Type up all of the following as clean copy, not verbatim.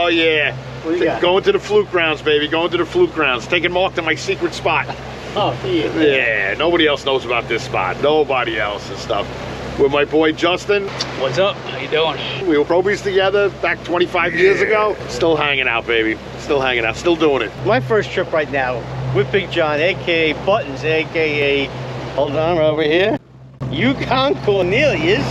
Oh yeah. What do you got? Going to the Fluke grounds, baby. Going to the Fluke grounds. Taking Mark to my secret spot. Oh, yeah. Yeah, nobody else knows about this spot. Nobody else and stuff. With my boy Justin. What's up? How you doing? We were probies together back 25 years ago. Still hanging out, baby. Still hanging out. Still doing it. My first trip right now with Big John, aka Buttons, aka, hold on, right over here, Yukon Cornelius.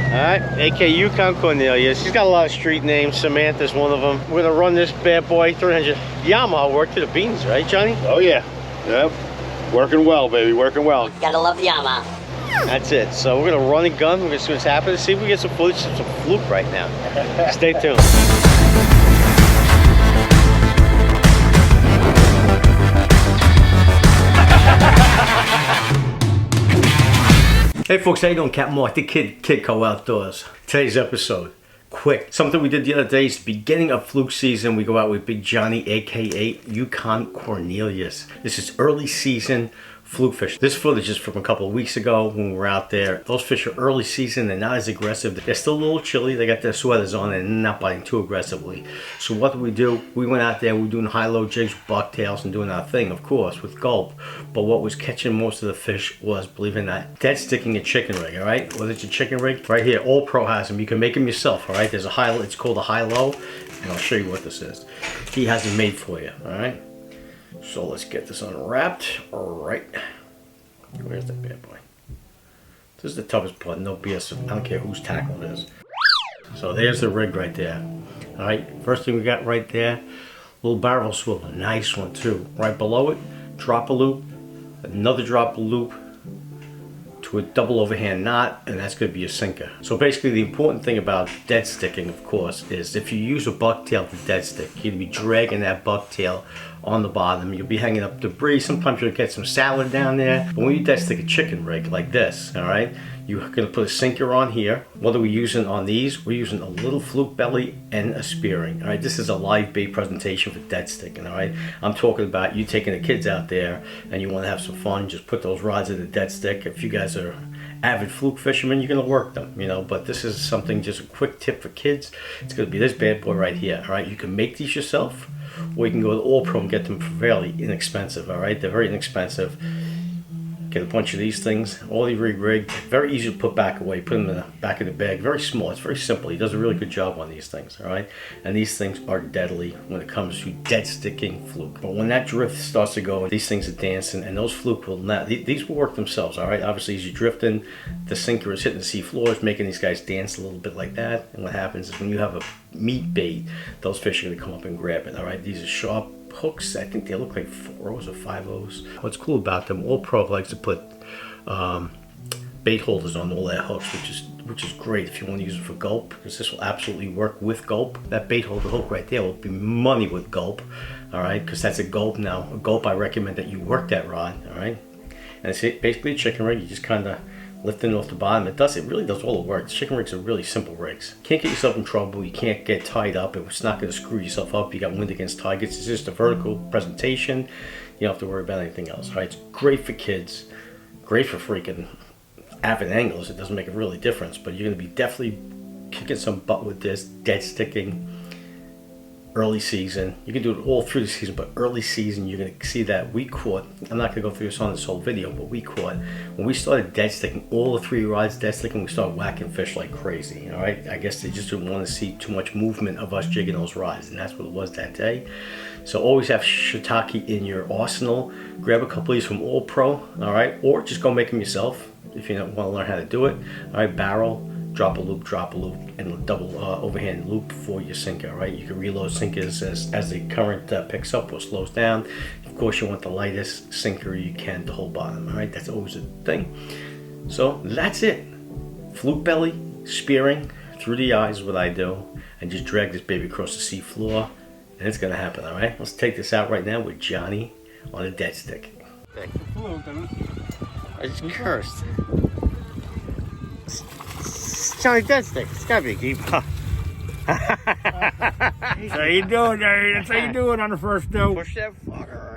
Alright, aka Yukon Cornelius. He's got a lot of street names. Samantha's one of them. We're gonna run this bad boy 300 Yamaha work to the beans, right, Johnny? Oh yeah. Yep. Working well, baby. Working well. Gotta love the Yamaha. That's it. So we're gonna run a gun. We're gonna see what's happening. See if we get some footage of some Fluke right now. Stay tuned. Hey folks, how you doing? Captain Mark, the Kidco Outdoors. Today's episode, quick. Something we did the other day is the beginning of Fluke season. We go out with Big Johnny, aka Yukon Cornelius. This is early season Fluke fish. This footage is from a couple of weeks ago when we were out there. Those fish are early season. They're not as aggressive. They're still a little chilly. They got their sweaters on and they're not biting too aggressively. So what did we do? We went out there. We were doing high-low jigs, bucktails, and doing our thing, of course, with gulp. But what was catching most of the fish was, believe it or not, dead sticking a chicken rig, all right? Whether it's a chicken rig, right here, All Pro has them. You can make them yourself, all right? There's a high-low. It's called a high-low, and I'll show you what this is. He has it made for you, all right? So let's get this unwrapped, all right? Where's that bad boy? This is the toughest part, no BS. I don't care whose tackle it is. So there's the rig right there. All right, first thing we got right there, little barrel swivel, nice one too. Right below it, drop a loop, another drop a loop to a double overhand knot, and that's going to be a sinker. So basically the important thing about dead sticking, of course, is if you use a bucktail to dead stick, you're going to be dragging that bucktail on the bottom. You'll be hanging up debris. Sometimes you'll get some salad down there. But when you dead stick a chicken rig like this, all right, you're going to put a sinker on here. What are we using on these? We're using a little Fluke belly and a spearing. All right, this is a live bait presentation for dead sticking. All right, I'm talking about you taking the kids out there and you want to have some fun. Just put those rods in the dead stick. If you guys are avid Fluke fishermen, you're going to work them, you know. But this is something, just a quick tip for kids. It's going to be this bad boy right here. All right, you can make these yourself, or you can go to All Pro and get them for fairly inexpensive. All right, they're very inexpensive. Get a bunch of these things, all the rigged, very easy to put back away, put them in the back of the bag, very small, it's very simple. He does a really good job on these things, all right? And these things are deadly when it comes to dead sticking Fluke. But when that drift starts to go, these things are dancing, and those Fluke will not, these will work themselves, all right? Obviously, as you're drifting, the sinker is hitting the sea floors, making these guys dance a little bit like that. And what happens is when you have a meat bait, those fish are gonna come up and grab it, all right? These are sharp hooks. I think they look like 4-0s or 5-0s. What's cool about them, All Pro likes to put bait holders on all their hooks, which is great if you want to use it for gulp, because this will absolutely work with gulp. That bait holder hook right there will be money with gulp, all right, because that's a gulp. Now a gulp, I recommend that you work that rod, all right, and it's basically a chicken rig. You just kind of lifting off the bottom. It really does all the work. Chicken rigs are really simple rigs. Can't get yourself in trouble. You can't get tied up. It's not going to screw yourself up. You got wind against targets. It's just a vertical presentation. You don't have to worry about anything else. All right, it's great for kids. Great for freaking avid anglers. It doesn't make a really difference, but you're going to be definitely kicking some butt with this dead sticking early season. You can do it all through the season, but early season, you're going to see that we caught, I'm not going to go through this on this whole video, but we caught, when we started dead sticking, all the 3 rods dead sticking, we started whacking fish like crazy, all right? I guess they just didn't want to see too much movement of us jigging those rods, and that's what it was that day. So always have shiitake in your arsenal. Grab a couple of these from All Pro, all right? Or just go make them yourself if you don't want to learn how to do it. All right, barrel, drop a loop, and a double overhand loop for your sinker, right? You can reload sinkers as the current picks up or slows down. Of course, you want the lightest sinker you can to hold bottom, all right? That's always a thing. So that's it. Fluke belly, spearing through the eyes is what I do, and just drag this baby across the sea floor, and it's gonna happen, all right? Let's take this out right now with Johnny on a dead stick. I just cursed. Johnny dead stick. It's gotta be a keeper. How you doing, Dave? That's how you doing on the first dope. Push that fucker